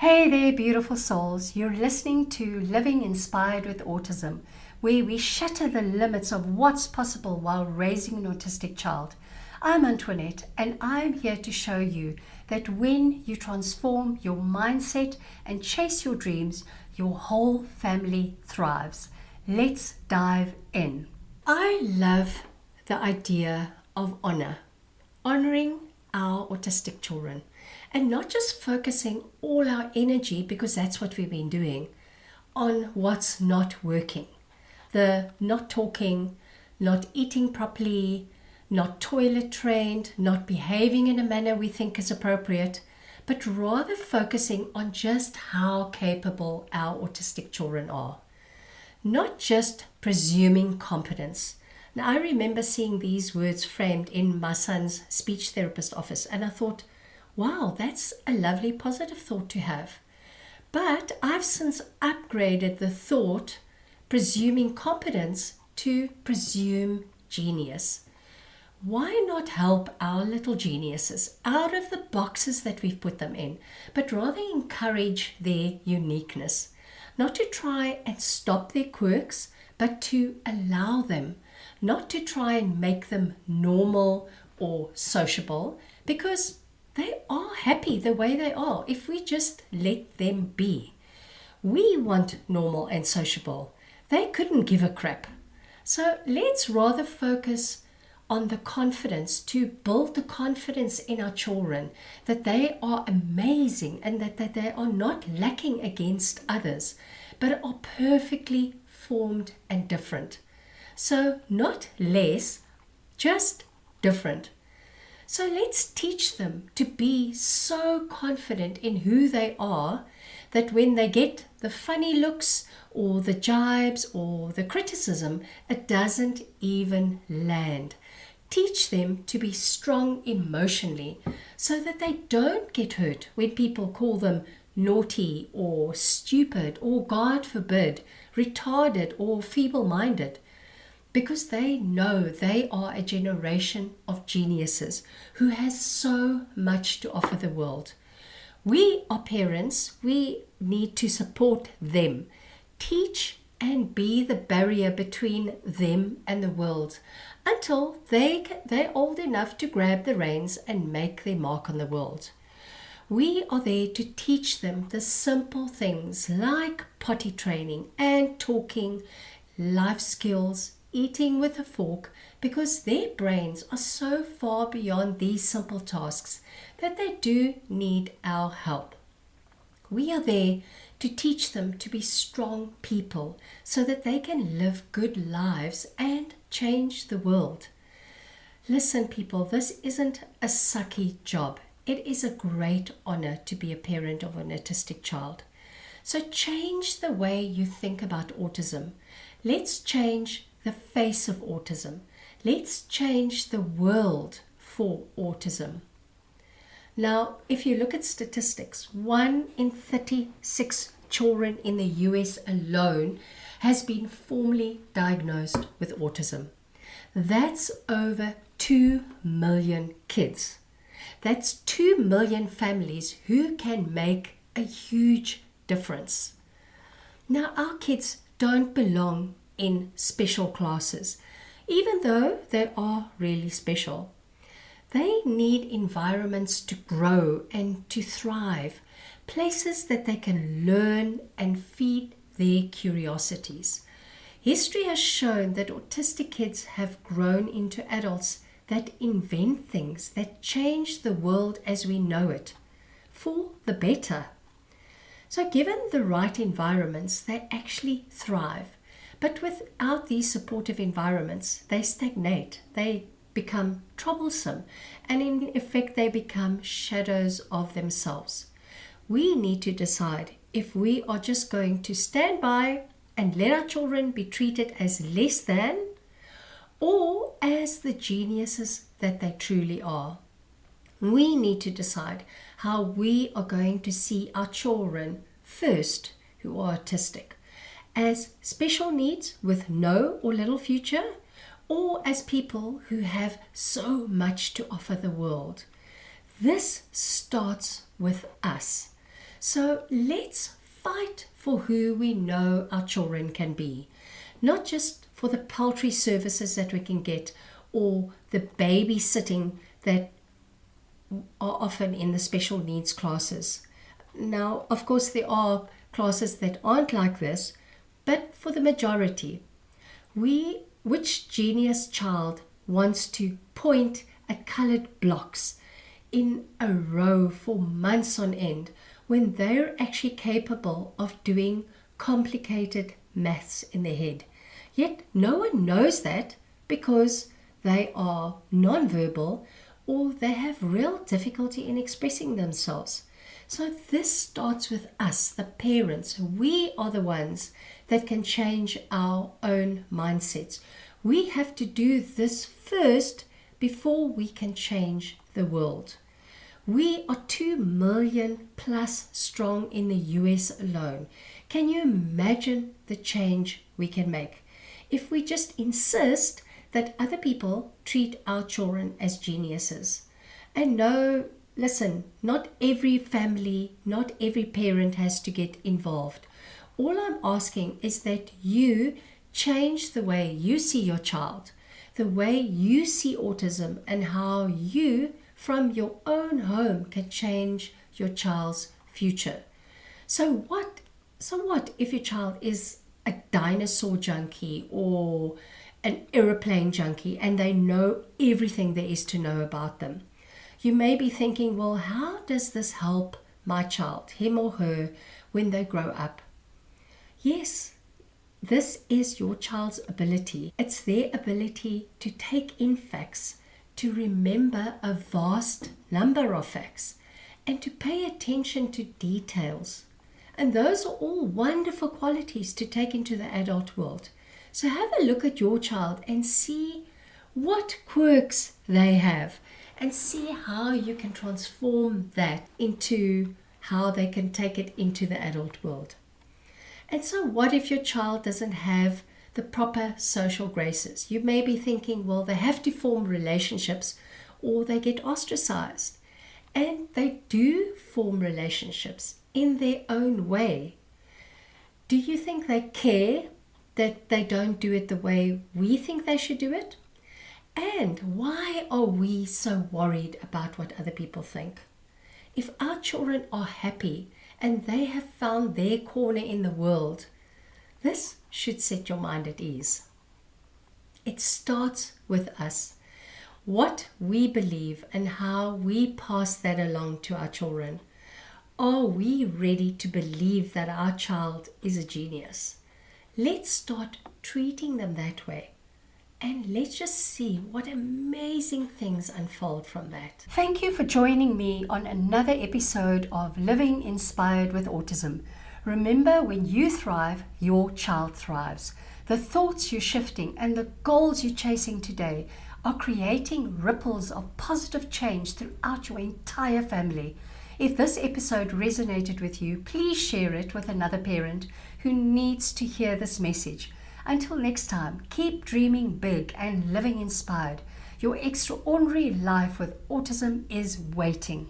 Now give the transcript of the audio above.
Hey there, beautiful souls. You're listening to Living Inspired with Autism, where we shatter the limits of what's possible while raising an autistic child. I'm Antoinette, and I'm here to show you that when you transform your mindset and chase your dreams, your whole family thrives. Let's dive in. I love the idea of honoring our autistic children, and not just focusing all our energy, because that's what we've been doing, on what's not working. The not talking, not eating properly, not toilet trained, not behaving in a manner we think is appropriate, but rather focusing on just how capable our autistic children are. Not just presuming competence. Now, I remember seeing these words framed in my son's speech therapist office, and I thought, wow, that's a lovely positive thought to have. But I've since upgraded the thought, presuming competence, to presume genius. Why not help our little geniuses out of the boxes that we've put them in, but rather encourage their uniqueness? Not to try and stop their quirks, but to allow them, not to try and make them normal or sociable, because they are happy the way they are if we just let them be. We want normal and sociable. They couldn't give a crap. So let's rather focus on the confidence, to build the confidence in our children that they are amazing and that they are not lacking against others, but are perfectly formed and different. So not less, just different. So let's teach them to be so confident in who they are that when they get the funny looks or the jibes or the criticism, it doesn't even land. Teach them to be strong emotionally so that they don't get hurt when people call them naughty or stupid or, God forbid, retarded or feeble-minded. Because they know they are a generation of geniuses who has so much to offer the world. We are parents, we need to support them, teach and be the barrier between them and the world until they're old enough to grab the reins and make their mark on the world. We are there to teach them the simple things like potty training and talking, life skills, eating with a fork, because their brains are so far beyond these simple tasks that they do need our help. We are there to teach them to be strong people so that they can live good lives and change the world. Listen, people, this isn't a sucky job. It is a great honor to be a parent of an autistic child. So change the way you think about autism. Let's change the face of autism. Let's change the world for autism. Now, if you look at statistics, 1 in 36 children in the US alone has been formally diagnosed with autism. That's over 2 million kids. That's 2 million families who can make a huge difference. Now, our kids don't belong in special classes, even though they are really special. They need environments to grow and to thrive, places that they can learn and feed their curiosities. History has shown that autistic kids have grown into adults that invent things that change the world as we know it for the better. So given the right environments, they actually thrive. But without these supportive environments, they stagnate, they become troublesome, and in effect, they become shadows of themselves. We need to decide if we are just going to stand by and let our children be treated as less than, or as the geniuses that they truly are. We need to decide how we are going to see our children first who are autistic, as special needs with no or little future, or as people who have so much to offer the world. This starts with us. So let's fight for who we know our children can be, not just for the paltry services that we can get or the babysitting that are often in the special needs classes. Now, of course, there are classes that aren't like this, but for the majority, which genius child wants to point at colored blocks in a row for months on end when they're actually capable of doing complicated maths in their head? Yet no one knows that because they are nonverbal or they have real difficulty in expressing themselves. So this starts with us, the parents. We are the ones that can change our own mindsets. We have to do this first before we can change the world. We are 2 million plus strong in the US alone. Can you imagine the change we can make if we just insist that other people treat our children as geniuses? And no, listen, not every family, not every parent has to get involved. All I'm asking is that you change the way you see your child, the way you see autism, and how you, from your own home, can change your child's future. So what if your child is a dinosaur junkie or an aeroplane junkie and they know everything there is to know about them? You may be thinking, well, how does this help my child, him or her, when they grow up? Yes, this is your child's ability. It's their ability to take in facts, to remember a vast number of facts, and to pay attention to details. And those are all wonderful qualities to take into the adult world. So have a look at your child and see what quirks they have and see how you can transform that into how they can take it into the adult world. And so what if your child doesn't have the proper social graces? You may be thinking, well, they have to form relationships or they get ostracized. And they do form relationships in their own way. Do you think they care that they don't do it the way we think they should do it? And why are we so worried about what other people think? If our children are happy and they have found their corner in the world, this should set your mind at ease. It starts with us, what we believe and how we pass that along to our children. Are we ready to believe that our child is a genius? Let's start treating them that way. And let's just see what amazing things unfold from that. Thank you for joining me on another episode of Living Inspired with Autism. Remember, when you thrive, your child thrives. The thoughts you're shifting and the goals you're chasing today are creating ripples of positive change throughout your entire family. If this episode resonated with you, please share it with another parent who needs to hear this message. Until next time, keep dreaming big and living inspired. Your extraordinary life with autism is waiting.